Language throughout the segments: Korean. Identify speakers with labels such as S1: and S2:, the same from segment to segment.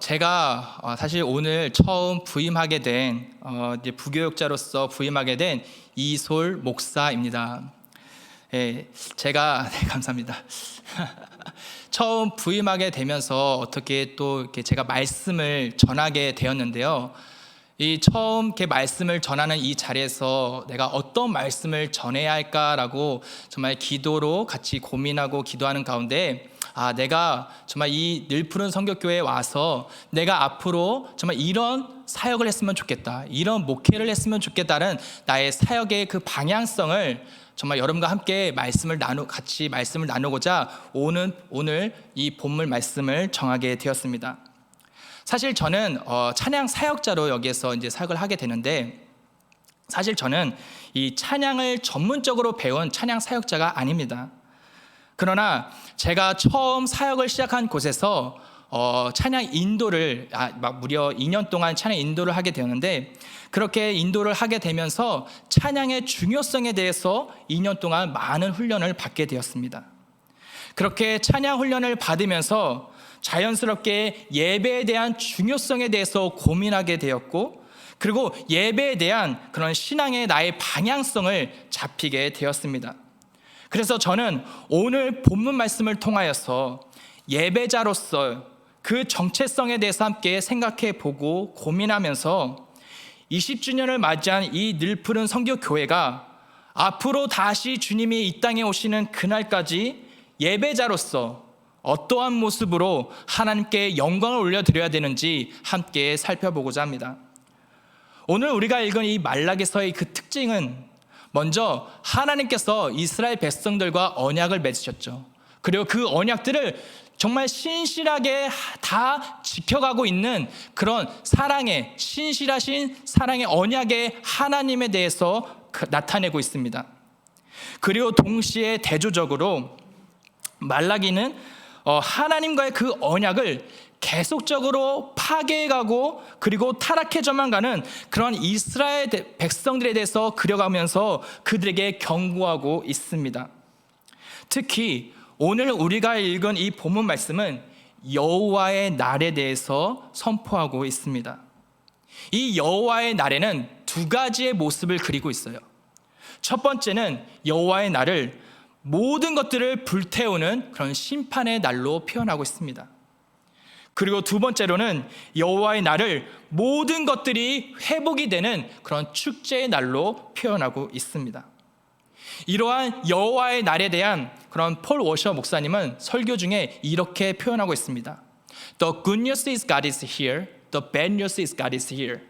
S1: 제가 사실 오늘 처음 부임하게 된 이제 부교육자로서 부임하게 된 이솔 목사입니다. 예, 제가 네, 감사합니다. 처음 부임하게 되면서 어떻게 또 이렇게 제가 말씀을 전하게 되었는데요. 이 처음 이렇게 말씀을 전하는 이 자리에서 내가 어떤 말씀을 전해야 할까라고 정말 기도로 같이 고민하고 기도하는 가운데 내가 정말 이 늘푸른 성교교회에 와서 내가 앞으로 정말 이런 사역을 했으면 좋겠다, 이런 목회를 했으면 좋겠다는 나의 사역의 그 방향성을 정말 여러분과 함께 같이 말씀을 나누고자 오늘 이 본문 말씀을 정하게 되었습니다. 사실 저는 찬양 사역자로 여기에서 이제 사역을 하게 되는데, 사실 저는 이 찬양을 전문적으로 배운 찬양 사역자가 아닙니다. 그러나 제가 처음 사역을 시작한 곳에서 찬양 인도를 무려 2년 동안 찬양 인도를 하게 되었는데, 그렇게 인도를 하게 되면서 찬양의 중요성에 대해서 2년 동안 많은 훈련을 받게 되었습니다. 그렇게 찬양 훈련을 받으면서 자연스럽게 예배에 대한 중요성에 대해서 고민하게 되었고, 그리고 예배에 대한 그런 신앙의 나의 방향성을 잡히게 되었습니다. 그래서 저는 오늘 본문 말씀을 통하여서 예배자로서 그 정체성에 대해서 함께 생각해 보고 고민하면서 20주년을 맞이한 이 늘푸른 성교교회가 앞으로 다시 주님이 이 땅에 오시는 그날까지 예배자로서 어떠한 모습으로 하나님께 영광을 올려드려야 되는지 함께 살펴보고자 합니다. 오늘 우리가 읽은 이 말라기서의 그 특징은 먼저 하나님께서 이스라엘 백성들과 언약을 맺으셨죠. 그리고 그 언약들을 정말 신실하게 다 지켜가고 있는 그런 사랑의, 신실하신 사랑의 언약의 하나님에 대해서 나타내고 있습니다. 그리고 동시에 대조적으로 말라기는 하나님과의 그 언약을 계속적으로 파괴해가고 그리고 타락해져만 가는 그런 이스라엘 백성들에 대해서 그려가면서 그들에게 경고하고 있습니다. 특히 오늘 우리가 읽은 이 본문 말씀은 여호와의 날에 대해서 선포하고 있습니다. 이 여호와의 날에는 두 가지의 모습을 그리고 있어요. 첫 번째는 여호와의 날을 모든 것들을 불태우는 그런 심판의 날로 표현하고 있습니다. 그리고 두 번째로는 여호와의 날을 모든 것들이 회복이 되는 그런 축제의 날로 표현하고 있습니다. 이러한 여호와의 날에 대한 그런 폴 워셔 목사님은 설교 중에 이렇게 표현하고 있습니다. The good news is God is here. The bad news is God is here.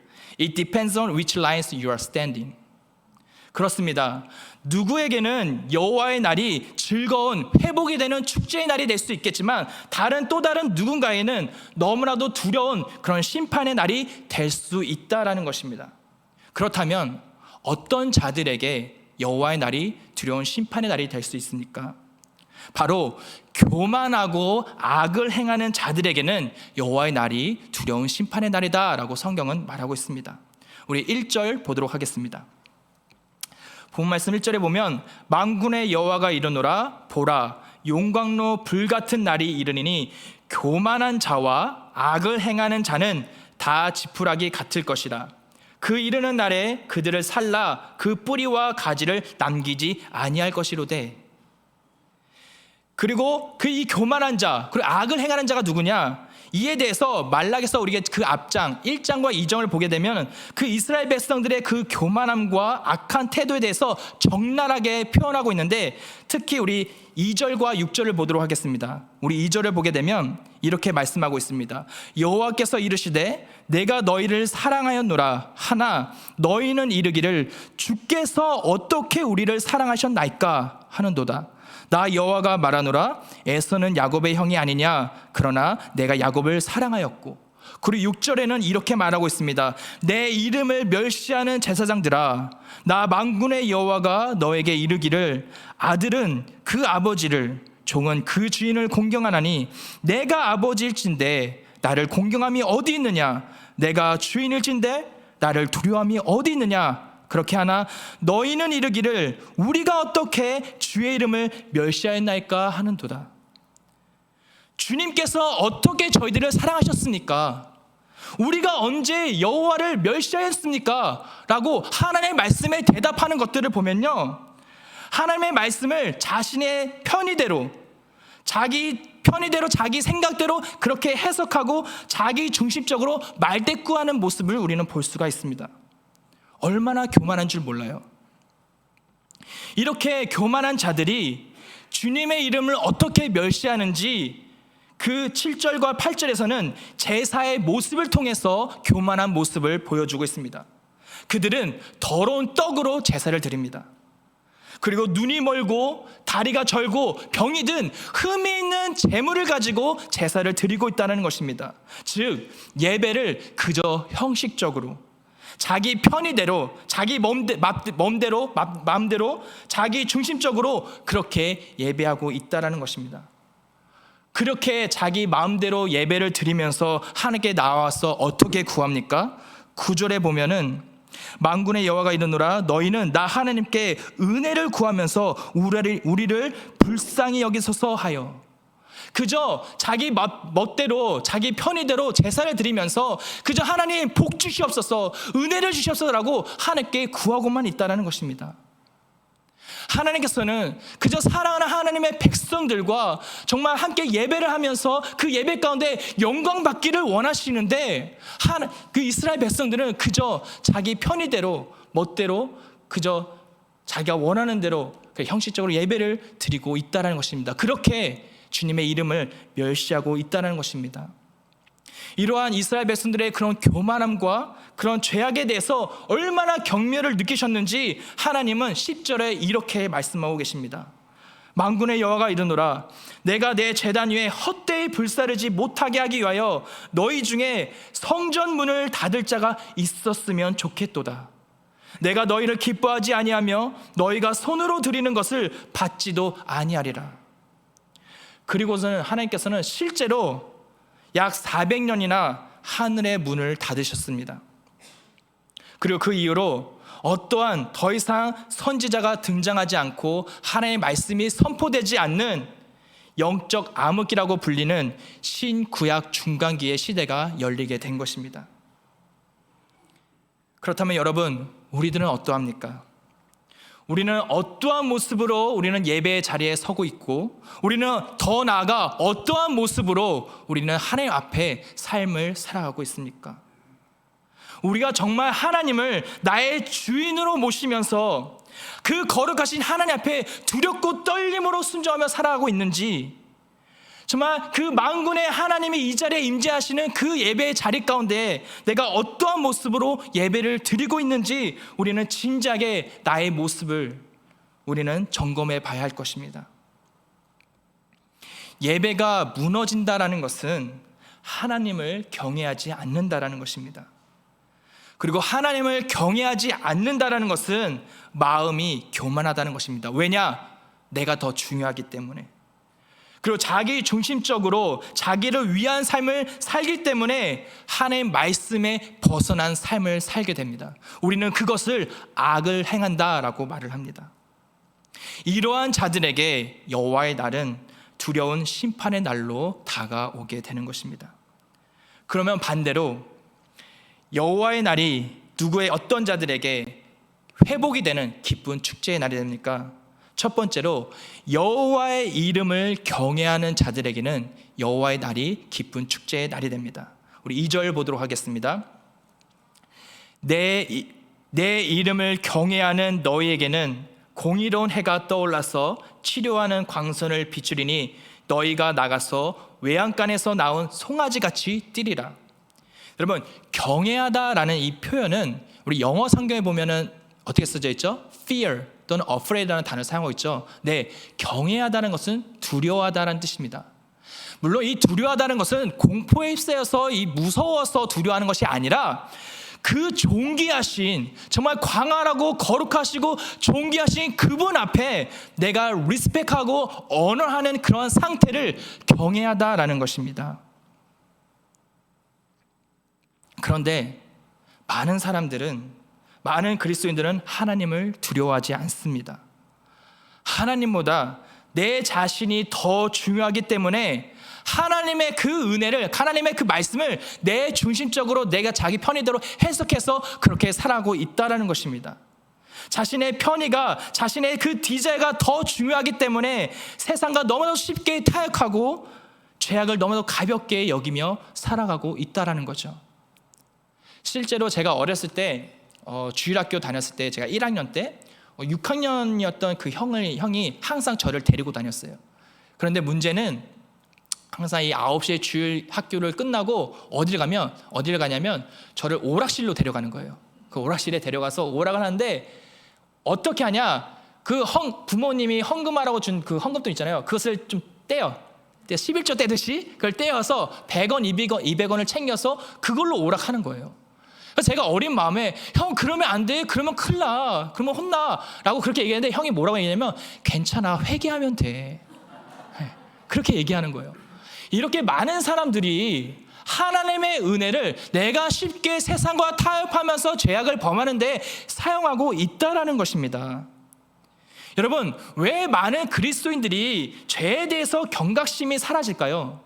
S1: It depends on which lines you are standing. 그렇습니다. 누구에게는 여호와의 날이 즐거운 회복이 되는 축제의 날이 될 수 있겠지만 또 다른 누군가에는 너무나도 두려운 그런 심판의 날이 될 수 있다라는 것입니다. 그렇다면 어떤 자들에게 여호와의 날이 두려운 심판의 날이 될 수 있습니까? 바로 교만하고 악을 행하는 자들에게는 여호와의 날이 두려운 심판의 날이다라고 성경은 말하고 있습니다. 우리 1절 보도록 하겠습니다. 본 말씀 1절에 보면 만군의 여호와가 이르노라 보라 용광로 불같은 날이 이르니니 교만한 자와 악을 행하는 자는 다 지푸라기 같을 것이라. 그 이르는 날에 그들을 살라 그 뿌리와 가지를 남기지 아니할 것이로되. 그리고 이 교만한 자, 그리고 악을 행하는 자가 누구냐? 이에 대해서 말라기서 우리가 그 앞장 1장과 2장을 보게 되면 그 이스라엘 백성들의 그 교만함과 악한 태도에 대해서 적나라하게 표현하고 있는데, 특히 우리 2절과 6절을 보도록 하겠습니다. 우리 2절을 보게 되면 이렇게 말씀하고 있습니다. 여호와께서 이르시되 내가 너희를 사랑하였노라 하나 너희는 이르기를 주께서 어떻게 우리를 사랑하셨나이까 하는도다. 나 여호와가 말하노라 에서는 야곱의 형이 아니냐 그러나 내가 야곱을 사랑하였고. 그리고 6절에는 이렇게 말하고 있습니다. 내 이름을 멸시하는 제사장들아 나 만군의 여호와가 너에게 이르기를 아들은 그 아버지를 종은 그 주인을 공경하나니 내가 아버지일진데 나를 공경함이 어디 있느냐 내가 주인일진데 나를 두려움이 어디 있느냐. 그렇게 하나 너희는 이르기를 우리가 어떻게 주의 이름을 멸시하였나이까 하는도다. 주님께서 어떻게 저희들을 사랑하셨습니까? 우리가 언제 여호와를 멸시하였습니까? 라고 하나님의 말씀에 대답하는 것들을 보면요, 하나님의 말씀을 자신의 편의대로, 자기 생각대로 그렇게 해석하고 자기 중심적으로 말대꾸하는 모습을 우리는 볼 수가 있습니다. 얼마나 교만한 줄 몰라요. 이렇게 교만한 자들이 주님의 이름을 어떻게 멸시하는지 그 7절과 8절에서는 제사의 모습을 통해서 교만한 모습을 보여주고 있습니다. 그들은 더러운 떡으로 제사를 드립니다. 그리고 눈이 멀고 다리가 절고 병이 든 흠이 있는 재물을 가지고 제사를 드리고 있다는 것입니다. 즉 예배를 그저 형식적으로, 자기 편의대로, 자기 마음대로 자기 중심적으로 그렇게 예배하고 있다는 것입니다. 그렇게 자기 마음대로 예배를 드리면서 하나님께 나와서 어떻게 구합니까? 9절에 보면은 만군의 여호와가 이르노라, 너희는 나 하나님께 은혜를 구하면서 우리를 불쌍히 여기소서 하여. 그저 자기 멋대로, 자기 편의대로 제사를 드리면서 그저 하나님 복 주시옵소서, 은혜를 주시옵소서라고 하나님께 구하고만 있다는 것입니다. 하나님께서는 그저 사랑하는 하나님의 백성들과 정말 함께 예배를 하면서 그 예배 가운데 영광 받기를 원하시는데, 그 이스라엘 백성들은 그저 자기 편의대로, 멋대로, 그저 자기가 원하는 대로 형식적으로 예배를 드리고 있다는 것입니다. 그렇게 주님의 이름을 멸시하고 있다는 것입니다. 이러한 이스라엘 백성들의 그런 교만함과 그런 죄악에 대해서 얼마나 경멸을 느끼셨는지 하나님은 10절에 이렇게 말씀하고 계십니다. 만군의 여호와가 이르노라, 내가 내 제단 위에 헛되이 불사르지 못하게 하기 위하여 너희 중에 성전 문을 닫을 자가 있었으면 좋겠도다. 내가 너희를 기뻐하지 아니하며 너희가 손으로 드리는 것을 받지도 아니하리라. 그리고서는 하나님께서는 실제로 약 400년이나 하늘의 문을 닫으셨습니다. 그리고 그 이후로 어떠한 더 이상 선지자가 등장하지 않고 하나님의 말씀이 선포되지 않는 영적 암흑기라고 불리는 신구약 중간기의 시대가 열리게 된 것입니다. 그렇다면 여러분, 우리들은 어떠합니까? 우리는 어떠한 모습으로 우리는 예배의 자리에 서고 있고, 우리는 더 나아가 어떠한 모습으로 우리는 하나님 앞에 삶을 살아가고 있습니까? 우리가 정말 하나님을 나의 주인으로 모시면서 그 거룩하신 하나님 앞에 두렵고 떨림으로 순종하며 살아가고 있는지, 정말 그 만군의 하나님이 이 자리에 임재하시는 그 예배의 자리 가운데 내가 어떠한 모습으로 예배를 드리고 있는지 우리는 진지하게 나의 모습을 우리는 점검해 봐야 할 것입니다. 예배가 무너진다라는 것은 하나님을 경외하지 않는다라는 것입니다. 그리고 하나님을 경외하지 않는다라는 것은 마음이 교만하다는 것입니다. 왜냐? 내가 더 중요하기 때문에. 그리고 자기 중심적으로 자기를 위한 삶을 살기 때문에 하나님의 말씀에 벗어난 삶을 살게 됩니다. 우리는 그것을 악을 행한다라고 말을 합니다. 이러한 자들에게 여호와의 날은 두려운 심판의 날로 다가오게 되는 것입니다. 그러면 반대로 여호와의 날이 누구의 어떤 자들에게 회복이 되는 기쁜 축제의 날이 됩니까? 첫 번째로 여호와의 이름을 경외하는 자들에게는 여호와의 날이 기쁜 축제의 날이 됩니다. 우리 2절 보도록 하겠습니다. 내 이름을 경외하는 너희에게는 공의로운 해가 떠올라서 치료하는 광선을 비추리니 너희가 나가서 외양간에서 나온 송아지같이 뛰리라. 여러분, 경외하다라는 이 표현은 우리 영어 성경에 보면은 어떻게 써져 있죠? fear 또는 afraid라는 단어를 사용하고 있죠. 네, 경외하다는 것은 두려워하다라는 뜻입니다. 물론 이 두려워하다는 것은 공포에 휩싸여서 이 무서워서 두려워하는 것이 아니라 그 존귀하신, 정말 광활하고 거룩하시고 존귀하신 그분 앞에 내가 리스펙하고 언어하는 그런 상태를 경외하다라는 것입니다. 그런데 많은 그리스도인들은 하나님을 두려워하지 않습니다. 하나님보다 내 자신이 더 중요하기 때문에 하나님의 그 은혜를, 하나님의 그 말씀을 내 중심적으로 내가 자기 편의대로 해석해서 그렇게 살아가고 있다는 것입니다. 자신의 편의가, 자신의 그 디자이어가 더 중요하기 때문에 세상과 너무나도 쉽게 타협하고 죄악을 너무나도 가볍게 여기며 살아가고 있다는 거죠. 실제로 제가 어렸을 때 주일학교 다녔을 때, 제가 1학년 때 6학년이었던 그 형이 항상 저를 데리고 다녔어요. 그런데 문제는 항상 이 9시에 주일 학교를 끝나고 어딜 가냐면 저를 오락실로 데려가는 거예요. 그 오락실에 데려가서 오락을 하는데, 어떻게 하냐, 그 부모님이 헌금하라고 준 그 헌금돈 있잖아요. 그것을 좀 떼요. 11조 떼듯이 그걸 떼어서 100원, 200원을 챙겨서 그걸로 오락하는 거예요. 그래서 제가 어린 마음에, 형 그러면 안 돼, 그러면 큰일 나, 그러면 혼나 라고 그렇게 얘기했는데, 형이 뭐라고 얘기하냐면 괜찮아, 회개하면 돼, 그렇게 얘기하는 거예요. 이렇게 많은 사람들이 하나님의 은혜를 내가 쉽게 세상과 타협하면서 죄악을 범하는데 사용하고 있다는 것입니다. 여러분, 왜 많은 그리스도인들이 죄에 대해서 경각심이 사라질까요?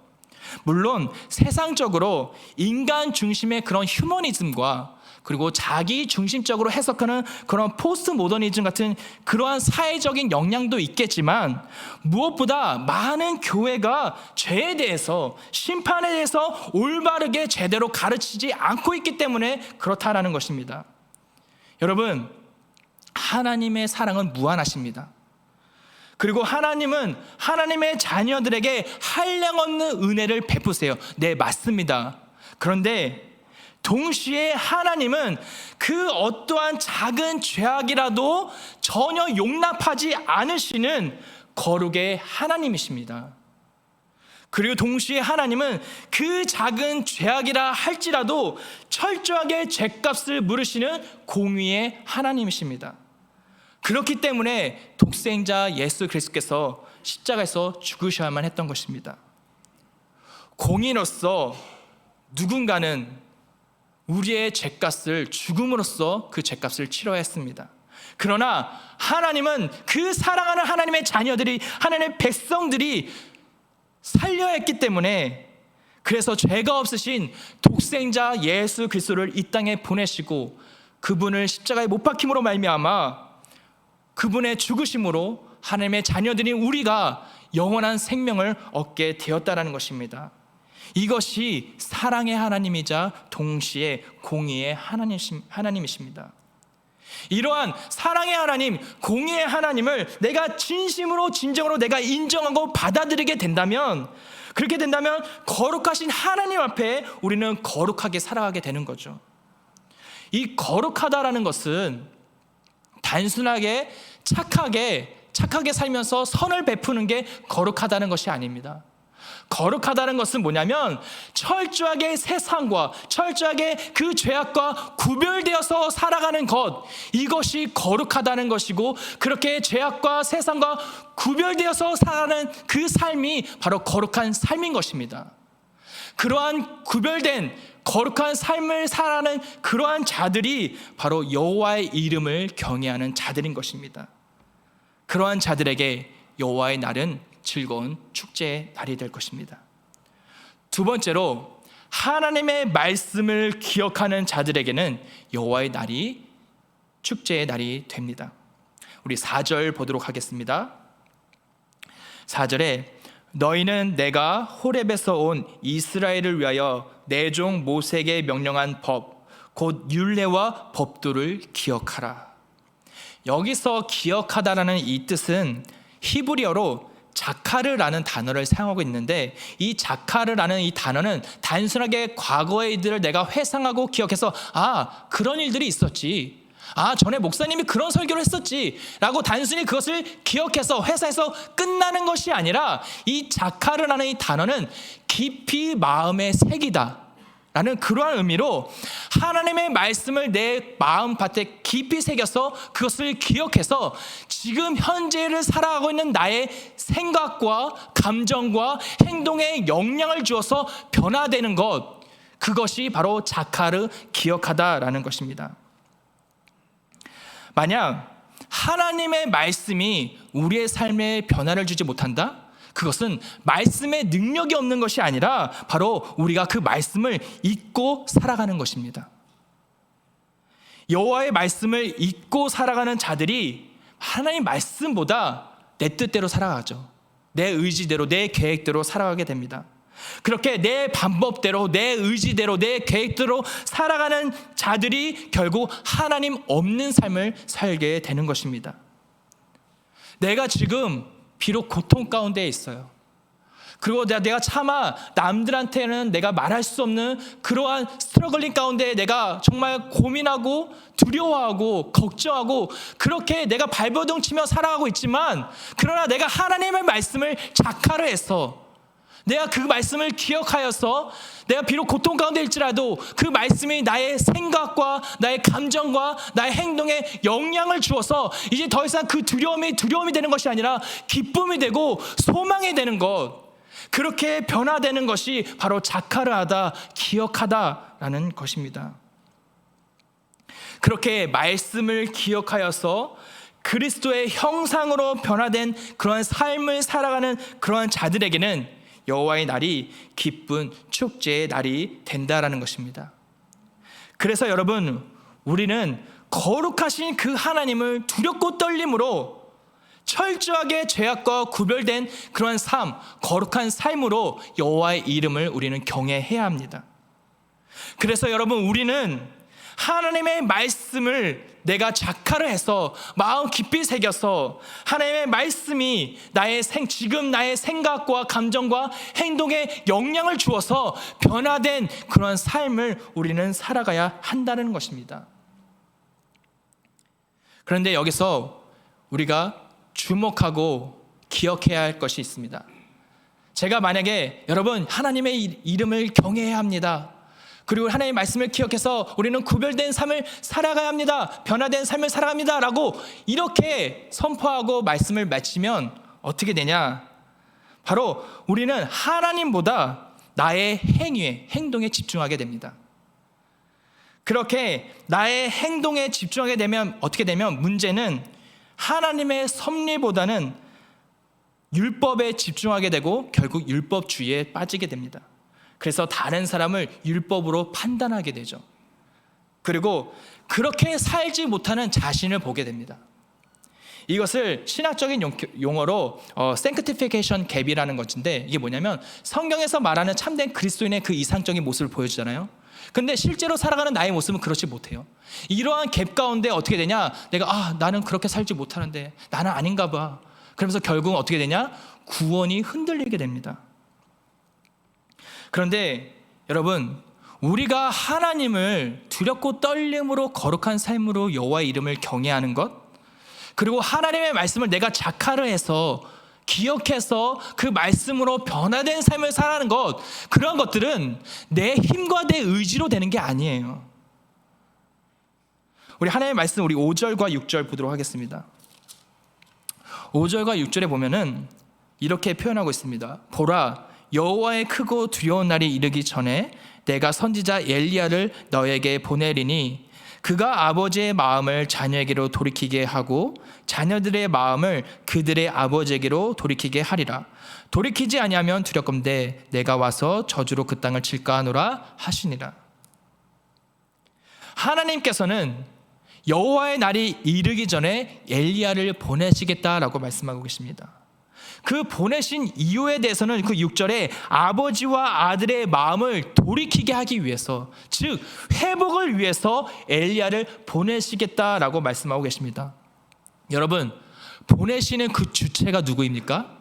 S1: 물론 세상적으로 인간 중심의 그런 휴머니즘과 그리고 자기 중심적으로 해석하는 그런 포스트 모더니즘 같은 그러한 사회적인 영향도 있겠지만, 무엇보다 많은 교회가 죄에 대해서, 심판에 대해서 올바르게 제대로 가르치지 않고 있기 때문에 그렇다라는 것입니다. 여러분, 하나님의 사랑은 무한하십니다. 그리고 하나님은 하나님의 자녀들에게 한량없는 은혜를 베푸세요. 네, 맞습니다. 그런데 동시에 하나님은 그 어떠한 작은 죄악이라도 전혀 용납하지 않으시는 거룩의 하나님이십니다. 그리고 동시에 하나님은 그 작은 죄악이라 할지라도 철저하게 죄값을 물으시는 공의의 하나님이십니다. 그렇기 때문에 독생자 예수 그리스도께서 십자가에서 죽으셔야만 했던 것입니다. 공의로서 누군가는 우리의 죄값을 죽음으로써 그 죄값을 치러야 했습니다. 그러나 하나님은 그 사랑하는 하나님의 자녀들이, 하나님의 백성들이 살려야 했기 때문에, 그래서 죄가 없으신 독생자 예수 그리스도를 이 땅에 보내시고 그분을 십자가에 못 박힘으로 말미암아 그분의 죽으심으로 하나님의 자녀들인 우리가 영원한 생명을 얻게 되었다는 것입니다. 이것이 사랑의 하나님이자 동시에 공의의 하나님이십니다. 이러한 사랑의 하나님, 공의의 하나님을 내가 진심으로 진정으로 내가 인정하고 받아들이게 된다면, 그렇게 된다면 거룩하신 하나님 앞에 우리는 거룩하게 살아가게 되는 거죠. 이 거룩하다라는 것은 단순하게 착하게 살면서 선을 베푸는 게 거룩하다는 것이 아닙니다. 거룩하다는 것은 뭐냐면 철저하게 세상과, 철저하게 그 죄악과 구별되어서 살아가는 것, 이것이 거룩하다는 것이고, 그렇게 죄악과 세상과 구별되어서 살아가는 그 삶이 바로 거룩한 삶인 것입니다. 그러한 구별된 거룩한 삶을 살아가는 그러한 자들이 바로 여호와의 이름을 경외하는 자들인 것입니다. 그러한 자들에게 여호와의 날은 즐거운 축제의 날이 될 것입니다. 두 번째로, 하나님의 말씀을 기억하는 자들에게는 여호와의 날이 축제의 날이 됩니다. 우리 4절 보도록 하겠습니다. 4절에 너희는 내가 호렙에서 온 이스라엘을 위하여 내 종 모세에게 명령한 법, 곧 율례와 법도를 기억하라. 여기서 기억하다라는 이 뜻은 히브리어로 자카르라는 단어를 사용하고 있는데, 이 자카르라는 이 단어는 단순하게 과거의 일들을 내가 회상하고 기억해서 그런 일들이 있었지, 전에 목사님이 그런 설교를 했었지 라고 단순히 그것을 기억해서 회사에서 끝나는 것이 아니라, 이 자카르라는 이 단어는 깊이 마음에 새기다 라는 그러한 의미로 하나님의 말씀을 내 마음밭에 깊이 새겨서 그것을 기억해서 지금 현재를 살아가고 있는 나의 생각과 감정과 행동에 영향을 주어서 변화되는 것, 그것이 바로 자카르, 기억하다라는 것입니다. 만약 하나님의 말씀이 우리의 삶에 변화를 주지 못한다? 그것은 말씀의 능력이 없는 것이 아니라 바로 우리가 그 말씀을 잊고 살아가는 것입니다. 여호와의 말씀을 잊고 살아가는 자들이 하나님 말씀보다 내 뜻대로 살아가죠. 내 의지대로, 내 계획대로 살아가게 됩니다. 그렇게 내 방법대로, 내 의지대로, 내 계획대로 살아가는 자들이 결국 하나님 없는 삶을 살게 되는 것입니다. 내가 지금 비록 고통 가운데 있어요. 그리고 내가 차마 남들한테는 내가 말할 수 없는 그러한 스트러글링 가운데 내가 정말 고민하고 두려워하고 걱정하고 그렇게 내가 발버둥 치며 살아가고 있지만, 그러나 내가 하나님의 말씀을 작하려 해서, 내가 그 말씀을 기억하여서 내가 비록 고통 가운데 있지라도 그 말씀이 나의 생각과 나의 감정과 나의 행동에 영향을 주어서 이제 더 이상 그 두려움이 되는 것이 아니라 기쁨이 되고 소망이 되는 것, 그렇게 변화되는 것이 바로 자카르하다, 기억하다라는 것입니다. 그렇게 말씀을 기억하여서 그리스도의 형상으로 변화된 그러한 삶을 살아가는 그러한 자들에게는 여호와의 날이 기쁜 축제의 날이 된다라는 것입니다. 그래서 여러분, 우리는 거룩하신 그 하나님을 두렵고 떨림으로 철저하게 죄악과 구별된 그러한 삶, 거룩한 삶으로 여호와의 이름을 우리는 경외해야 합니다. 그래서 여러분, 우리는 하나님의 말씀을 내가 작하려 해서 마음 깊이 새겨서 하나님의 말씀이 지금 나의 생각과 감정과 행동에 영향을 주어서 변화된 그러한 삶을 우리는 살아가야 한다는 것입니다. 그런데 여기서 우리가 주목하고 기억해야 할 것이 있습니다. 제가 만약에 여러분 하나님의 이름을 경외해야 합니다, 그리고 하나님의 말씀을 기억해서 우리는 구별된 삶을 살아가야 합니다, 변화된 삶을 살아갑니다 라고 이렇게 선포하고 말씀을 마치면 어떻게 되냐? 바로 우리는 하나님보다 나의 행동에 집중하게 됩니다. 그렇게 나의 행동에 집중하게 되면 어떻게 되면, 문제는 하나님의 섭리보다는 율법에 집중하게 되고 결국 율법주의에 빠지게 됩니다. 그래서 다른 사람을 율법으로 판단하게 되죠. 그리고 그렇게 살지 못하는 자신을 보게 됩니다. 이것을 신학적인 용어로 sanctification gap이라는 것인데, 이게 뭐냐면 성경에서 말하는 참된 그리스도인의 그 이상적인 모습을 보여주잖아요. 근데 실제로 살아가는 나의 모습은 그렇지 못해요. 이러한 갭 가운데 어떻게 되냐, 내가 나는 그렇게 살지 못하는데 나는 아닌가 봐. 그러면서 결국은 어떻게 되냐, 구원이 흔들리게 됩니다. 그런데 여러분, 우리가 하나님을 두렵고 떨림으로 거룩한 삶으로 여호와의 이름을 경외하는 것, 그리고 하나님의 말씀을 내가 작하려 해서 기억해서 그 말씀으로 변화된 삶을 살아가는 것, 그런 것들은 내 힘과 내 의지로 되는 게 아니에요. 우리 하나님의 말씀, 우리 5절과 6절 보도록 하겠습니다. 5절과 6절에 보면은 이렇게 표현하고 있습니다. 보라, 여호와의 크고 두려운 날이 이르기 전에 내가 선지자 엘리야를 너에게 보내리니 그가 아버지의 마음을 자녀에게로 돌이키게 하고 자녀들의 마음을 그들의 아버지에게로 돌이키게 하리라. 돌이키지 아니하면 두렵건대 내가 와서 저주로 그 땅을 칠까 하노라 하시니라. 하나님께서는 여호와의 날이 이르기 전에 엘리야를 보내시겠다라고 말씀하고 계십니다. 그 보내신 이유에 대해서는 그 6절에 아버지와 아들의 마음을 돌이키게 하기 위해서, 즉 회복을 위해서 엘리야를 보내시겠다라고 말씀하고 계십니다. 여러분, 보내시는 그 주체가 누구입니까?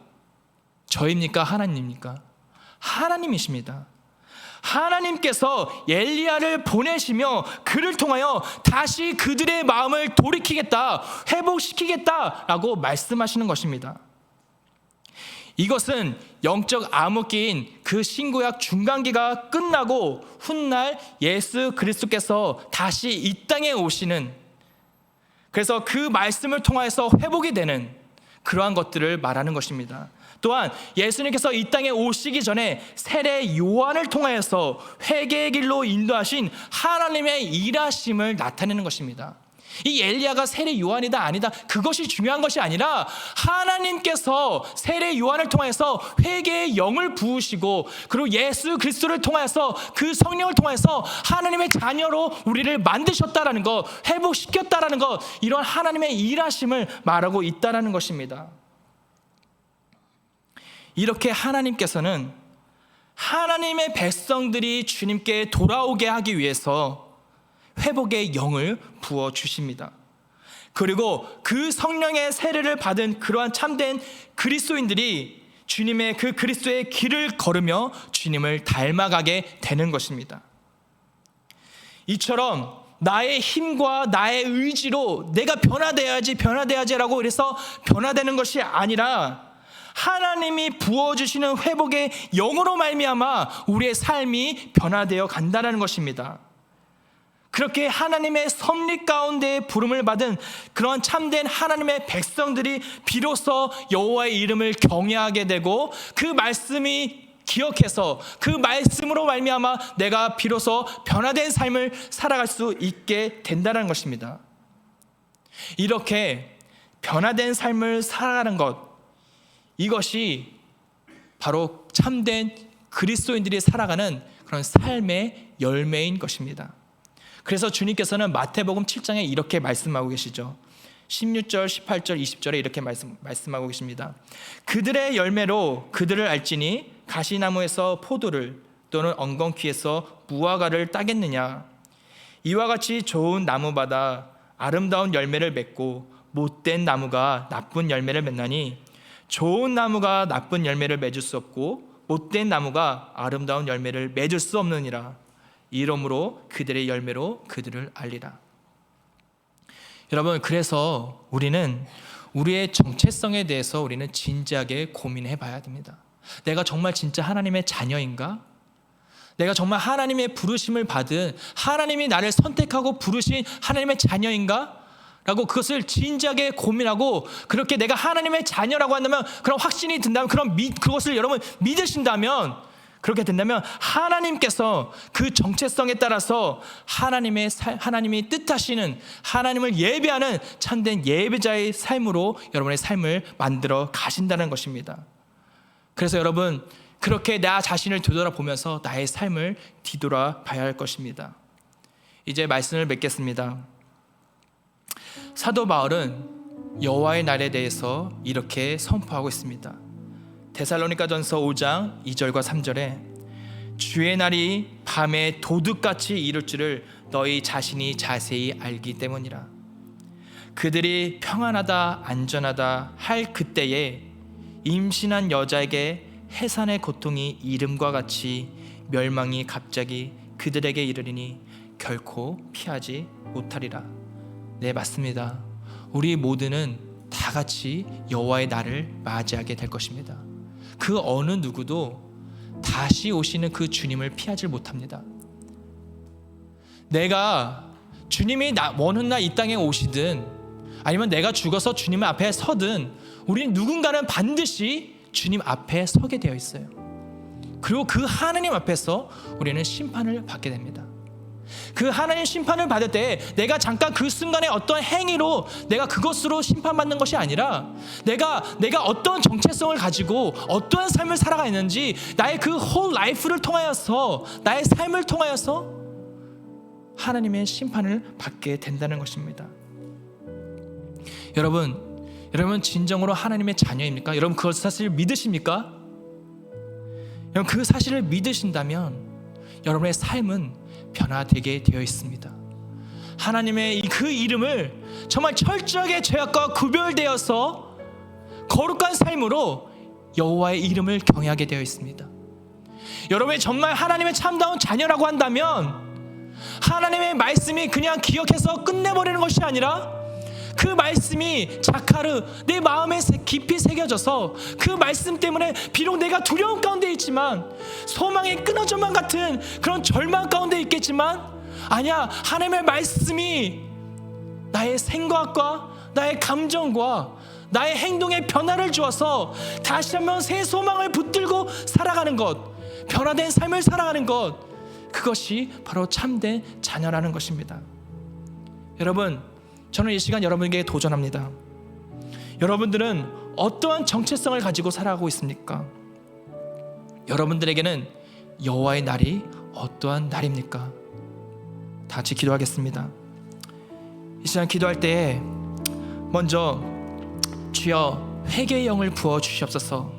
S1: 저입니까? 하나님입니까? 하나님이십니다. 하나님께서 엘리야를 보내시며 그를 통하여 다시 그들의 마음을 돌이키겠다, 회복시키겠다라고 말씀하시는 것입니다. 이것은 영적 암흑기인 그 신구약 중간기가 끝나고 훗날 예수 그리스도께서 다시 이 땅에 오시는, 그래서 그 말씀을 통하여서 회복이 되는 그러한 것들을 말하는 것입니다. 또한 예수님께서 이 땅에 오시기 전에 세례 요한을 통하여서 회개의 길로 인도하신 하나님의 일하심을 나타내는 것입니다. 이 엘리야가 세례 요한이다 아니다 그것이 중요한 것이 아니라 하나님께서 세례 요한을 통해서 회개의 영을 부으시고 그리고 예수 그리스도를 통해서 그 성령을 통해서 하나님의 자녀로 우리를 만드셨다라는 것, 회복시켰다라는 것, 이런 하나님의 일하심을 말하고 있다라는 것입니다. 이렇게 하나님께서는 하나님의 백성들이 주님께 돌아오게 하기 위해서 회복의 영을 부어주십니다. 그리고 그 성령의 세례를 받은 그러한 참된 그리스도인들이 주님의 그 그리스도의 길을 걸으며 주님을 닮아가게 되는 것입니다. 이처럼 나의 힘과 나의 의지로 내가 변화돼야지라고 그래서 변화되는 것이 아니라 하나님이 부어주시는 회복의 영으로 말미암아 우리의 삶이 변화되어 간다는 것입니다. 그렇게 하나님의 섭리 가운데 부름을 받은 그런 참된 하나님의 백성들이 비로소 여호와의 이름을 경외하게 되고 그 말씀이 기억해서 그 말씀으로 말미암아 내가 비로소 변화된 삶을 살아갈 수 있게 된다는 것입니다. 이렇게 변화된 삶을 살아가는 것, 이것이 바로 참된 그리스도인들이 살아가는 그런 삶의 열매인 것입니다. 그래서 주님께서는 마태복음 7장에 이렇게 말씀하고 계시죠. 16절, 18절, 20절에 이렇게 말씀하고 계십니다. 그들의 열매로 그들을 알지니 가시나무에서 포도를 또는 엉겅퀴에서 무화과를 따겠느냐. 이와 같이 좋은 나무마다 아름다운 열매를 맺고 못된 나무가 나쁜 열매를 맺나니 좋은 나무가 나쁜 열매를 맺을 수 없고 못된 나무가 아름다운 열매를 맺을 수 없느니라. 이러므로 그들의 열매로 그들을 알리라. 여러분, 그래서 우리는 우리의 정체성에 대해서 우리는 진지하게 고민해 봐야 됩니다. 내가 정말 진짜 하나님의 자녀인가? 내가 정말 하나님의 부르심을 받은, 하나님이 나를 선택하고 부르신 하나님의 자녀인가? 라고 그것을 진지하게 고민하고, 그렇게 내가 하나님의 자녀라고 한다면, 그런 확신이 든다면, 그것을 여러분 믿으신다면, 그렇게 된다면 하나님께서 그 정체성에 따라서 하나님이 뜻하시는, 하나님을 예배하는 참된 예배자의 삶으로 여러분의 삶을 만들어 가신다는 것입니다. 그래서 여러분, 그렇게 나 자신을 되돌아보면서 나의 삶을 뒤돌아봐야 할 것입니다. 이제 말씀을 맺겠습니다. 사도 바울은 여호와의 날에 대해서 이렇게 선포하고 있습니다. 데살로니가전서 5장 2절과 3절에 주의 날이 밤에 도둑같이 이룰 줄을 너희 자신이 자세히 알기 때문이라. 그들이 평안하다 안전하다 할 그때에 임신한 여자에게 해산의 고통이 이름과 같이 멸망이 갑자기 그들에게 이르리니 결코 피하지 못하리라. 네, 맞습니다. 우리 모두는 다 같이 여호와의 날을 맞이하게 될 것입니다. 그 어느 누구도 다시 오시는 그 주님을 피하지 못합니다. 내가 주님이 먼 훗날 이 땅에 오시든 아니면 내가 죽어서 주님 앞에 서든 우리는 누군가는 반드시 주님 앞에 서게 되어 있어요. 그리고 그 하나님 앞에서 우리는 심판을 받게 됩니다. 그 하나님 심판을 받을 때 내가 잠깐 그 순간에 어떤 행위로 내가 그것으로 심판받는 것이 아니라 내가 어떤 정체성을 가지고 어떠한 삶을 살아가 있는지 나의 그 whole life를 통하여서 나의 삶을 통하여서 하나님의 심판을 받게 된다는 것입니다. 여러분 진정으로 하나님의 자녀입니까? 여러분 그 사실을 믿으십니까? 여러분 그 사실을 믿으신다면 여러분의 삶은 변화되게 되어 있습니다. 하나님의 그 이름을 정말 철저하게 죄악과 구별되어서 거룩한 삶으로 여호와의 이름을 경외하게 되어 있습니다. 여러분이 정말 하나님의 참다운 자녀라고 한다면 하나님의 말씀이 그냥 기억해서 끝내버리는 것이 아니라 그 말씀이 자카르 내 마음에 깊이 새겨져서 그 말씀 때문에 비록 내가 두려움 가운데 있지만 소망이 끊어져만 같은 그런 절망 가운데 있겠지만 아니야, 하나님의 말씀이 나의 생각과 나의 감정과 나의 행동에 변화를 주어서 다시 한번 새 소망을 붙들고 살아가는 것, 변화된 삶을 살아가는 것, 그것이 바로 참된 자녀라는 것입니다. 여러분, 저는 이 시간 여러분에게 도전합니다. 여러분들은 어떠한 정체성을 가지고 살아가고 있습니까? 여러분들에게는 여호와의 날이 어떠한 날입니까? 다 같이 기도하겠습니다. 이 시간 기도할 때에 먼저 주여 회개의 영을 부어 주시옵소서.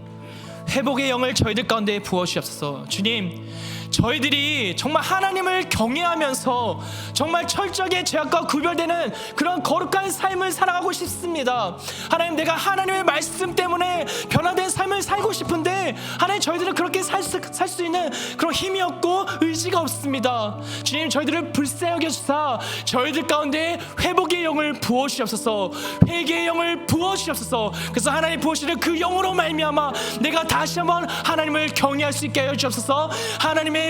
S1: 회복의 영을 저희들 가운데 부어 주시옵소서. 주님, 저희들이 정말 하나님을 경외하면서 정말 철저하게 죄악과 구별되는 그런 거룩한 삶을 살아가고 싶습니다. 하나님, 내가 하나님의 말씀 때문에 변화된 삶을 살고 싶은데 하나님, 저희들은 그렇게 살 수 있는 그런 힘이 없고 의지가 없습니다. 주님, 저희들을 불쌍히 여겨주사 저희들 가운데 회복의 영을 부어 주시옵소서. 회개의 영을 부어 주시옵소서. 그래서 하나님 부으시는 그 영으로 말미암아 내가 다시 한번 하나님을 경외할 수 있게 하여 주옵소서. 하나님의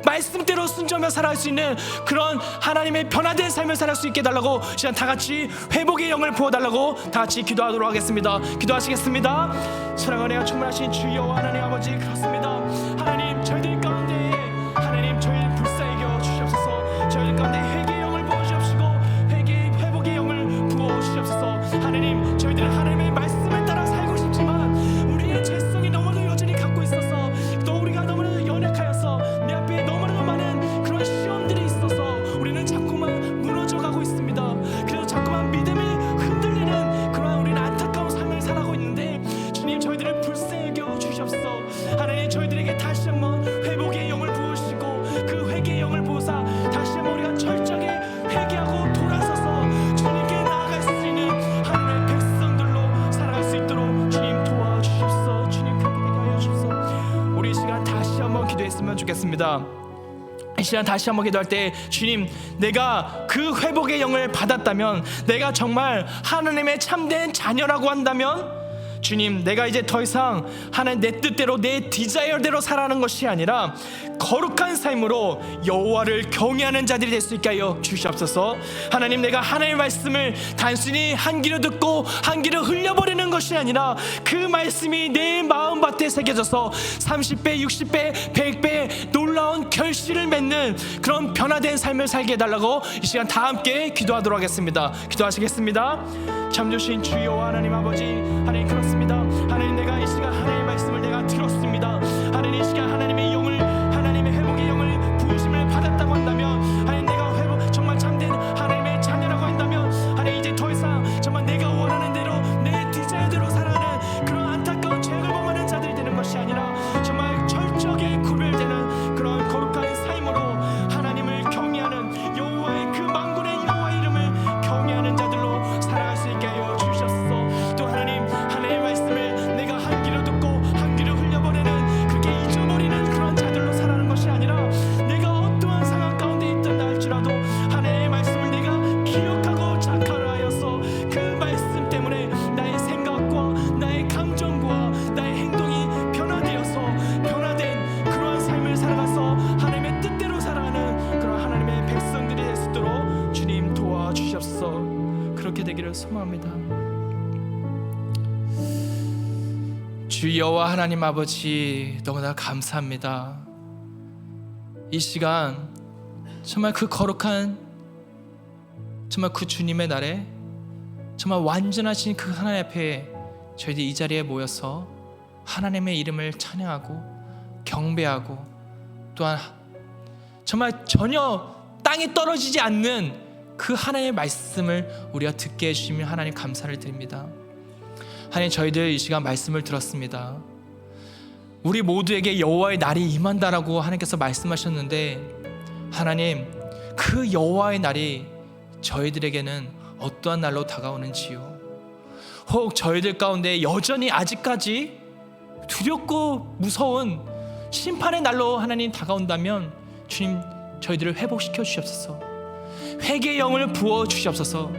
S1: 말씀대로 순종하며 살아갈 수 있는 그런 하나님의 변화된 삶을 살아갈 수 있게 해달라고 시간 다 같이 회복의 영을 부어달라고 다 같이 기도하도록 하겠습니다. 기도하시겠습니다. 사랑과 은혜가 충만하신 주여 하나님 아버지, 그렇습니다. 하나님, 저희들 가운데 하나님 저희를 불쌍히 여겨 주시옵소서. 저희들 가운데 회개의 영을 부어주시옵시고 회복의 영을 부어주시옵소서. 하나님, 저희들은 하나님의 말씀을 따라 살고 싶지만 우리의 죄성이 너무도 여전히 갖고 있어서 또 우리가 너무나도 연약하여서 내 앞에 너무나도 많은 그런 시험들이 있어서 우리는 자꾸만 무너져가고 있습니다. 그래서 자꾸만 믿음이 흔들리는 그러한 우리는 안타까운 삶을 살아가고 있는데 주님, 저희들을 불쌍히 여겨 주시옵소서. 하나님, 저희들에게 다시 한번 회복의 영을 부으시고 그 회개의 영을 부으사 다시 한번 우리가 철저하게 회개하고 돌아서서 주님께 나아갈 수 있는 하나님의 백성들로 살아갈 수 있도록 주님 도와주십시오. 주님 그렇게 하여 주십시오. 우리 이 시간 다시 한번 기도했으면 좋겠습니다. 이 시간 다시 한번 기도할 때 주님, 내가 그 회복의 영을 받았다면, 내가 정말 하나님의 참된 자녀라고 한다면 주님, 내가 이제 더 이상 하나님 내 뜻대로 내 디자이어대로 살아가는 것이 아니라 거룩한 삶으로 여호와를 경외하는 자들이 될 수 있게 하여 주시옵소서. 하나님, 내가 하나님의 말씀을 단순히 한 귀로 듣고 한 귀로 흘려버리는 것이 아니라 그 말씀이 내 마음밭에 새겨져서 30배, 60배, 100배 놀라운 결실을 맺는 그런 변화된 삶을 살게 해달라고 이 시간 다 함께 기도하도록 하겠습니다. 기도하시겠습니다. 참 좋으신 주여 하나님 아버지, 하나님 그렇습니다. 하나님, 내가 이 시간 하나님의 말씀을 내가 들었습니다. 하나님, 이 시간 하나님의 영을, 하나님의 회복의 영을 부으심을 받았다고 한다면, 하나님, 내가 회복 정말 참된 하나님의 자녀라고 한다면, 하나님, 이제 더 이상 정말 내가 원하는 대로 내 디자인대로 살아가는 그런 안타까운 죄악을 범하는 자들이 되는 것이 아니라 정말 철저하게 구별되는 그런 거룩한 삶으로 하나님을 경외하는 여호와의 그 만군의 여호와의 이름을 경외하는 자들로 살아갈 수 있게 하여 주셨소. 또 하나님, 하나님의 말씀을 내가 한 귀로 듣고 한 귀로 흘려버리는, 그렇게 잊어버리는 그런 자들로 살아가는 것이 아니라 내가 어떠한 상황 가운데 있든 할지라도 하나님의 말씀을 내가 기억하고 자카하여서 그 말씀 때문에 나의 생각과 나의 감정과 나의 행동이 변화되어서 변화된 그러한 삶을 살아가서 하나님의 뜻대로 살아가는 그런 하나님의 백성들이 될 수 있도록 주님 도와주시옵소서. 그렇게 되기를 소망합니다. 주 여호와 하나님 아버지, 너무나 감사합니다. 이 시간 정말 그 거룩한, 정말 그 주님의 날에 정말 완전하신 그 하나님 앞에 저희들이 이 자리에 모여서 하나님의 이름을 찬양하고 경배하고, 또한 정말 전혀 땅에 떨어지지 않는 그 하나님의 말씀을 우리가 듣게 해주시면 하나님 감사를 드립니다. 하나님, 저희들 이 시간 말씀을 들었습니다. 우리 모두에게 여호와의 날이 임한다라고 하나님께서 말씀하셨는데, 하나님, 그 여호와의 날이 저희들에게는 어떠한 날로 다가오는지요? 혹 저희들 가운데 여전히 아직까지 두렵고 무서운 심판의 날로 하나님 다가온다면 주님, 저희들을 회복시켜 주시옵소서. 회개의 영을 부어 주시옵소서.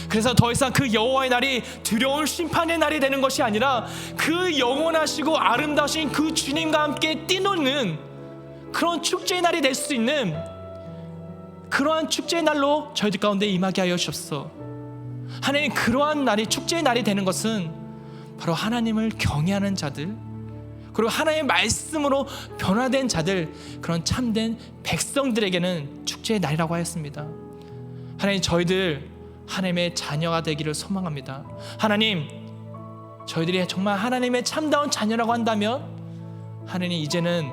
S1: 그래서 더 이상 그 여호와의 날이 두려운 심판의 날이 되는 것이 아니라 그 영원하시고 아름다우신 그 주님과 함께 뛰노는 그런 축제의 날이 될 수 있는 그러한 축제의 날로 저희들 가운데 임하게 하여 주옵소서. 하나님, 그러한 날이, 축제의 날이 되는 것은 바로 하나님을 경외하는 자들, 그리고 하나님의 말씀으로 변화된 자들, 그런 참된 백성들에게는 축제의 날이라고 하였습니다. 하나님, 저희들 하나님의 자녀가 되기를 소망합니다. 하나님, 저희들이 정말 하나님의 참다운 자녀라고 한다면 하나님, 이제는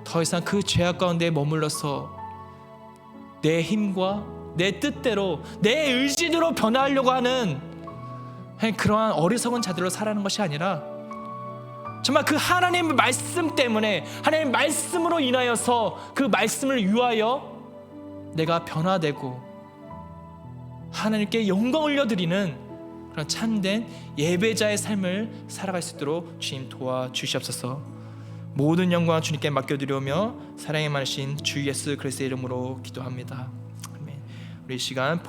S1: 더 이상 그 죄악 가운데 머물러서 내 힘과 내 뜻대로 내 의지대로 변화하려고 하는 그러한 어리석은 자들로 살아가는 것이 아니라 정말 그 하나님의 말씀 때문에, 하나님의 말씀으로 인하여서 그 말씀을 위하여 내가 변화되고 하나님께 영광을 올려드리는 그런 참된 예배자의 삶을 살아갈 수 있도록 주님 도와주시옵소서. 모든 영광을 주님께 맡겨드리며 사랑이 많으신 주 예수 그리스도의 이름으로 기도합니다. 아멘. 우리 이 시간